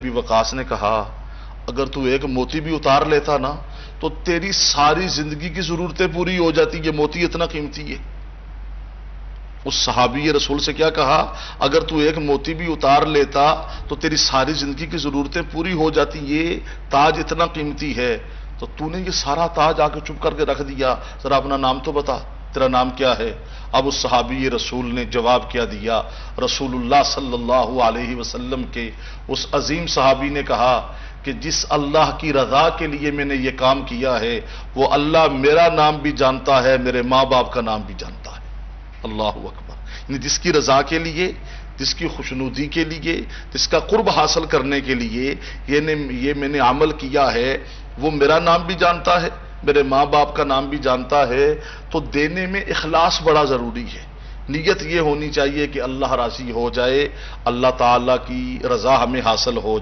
بھی وقاص نے کہا اگر تو ایک موتی بھی اتار لیتا نا تو تیری ساری زندگی کی ضرورتیں پوری ہو جاتی. یہ موتی اتنا قیمتی ہے. اس صحابی رسول سے کیا کہا, اگر تو ایک موتی بھی اتار لیتا تو تیری ساری زندگی کی ضرورتیں پوری ہو جاتی. یہ تاج اتنا قیمتی ہے تو تو نے یہ سارا تاج آ کے چپ کر کے رکھ دیا. ذرا اپنا نام تو بتا, تیرا نام کیا ہے؟ اب اس صحابی رسول نے جواب کیا دیا. رسول اللہ صلی اللہ علیہ وسلم کے اس عظیم صحابی نے کہا کہ جس اللہ کی رضا کے لیے میں نے یہ کام کیا ہے وہ اللہ میرا نام بھی جانتا ہے, میرے ماں باپ کا نام بھی جانتا ہے. اللہ اکبر. یعنی جس کی رضا کے لیے, جس کی خوشنودی کے لیے, جس کا قرب حاصل کرنے کے لیے یہ میں نے عمل کیا ہے وہ میرا نام بھی جانتا ہے, میرے ماں باپ کا نام بھی جانتا ہے. تو دینے میں اخلاص بڑا ضروری ہے. نیت یہ ہونی چاہیے کہ اللہ راضی ہو جائے, اللہ تعالیٰ کی رضا ہمیں حاصل ہو جائے.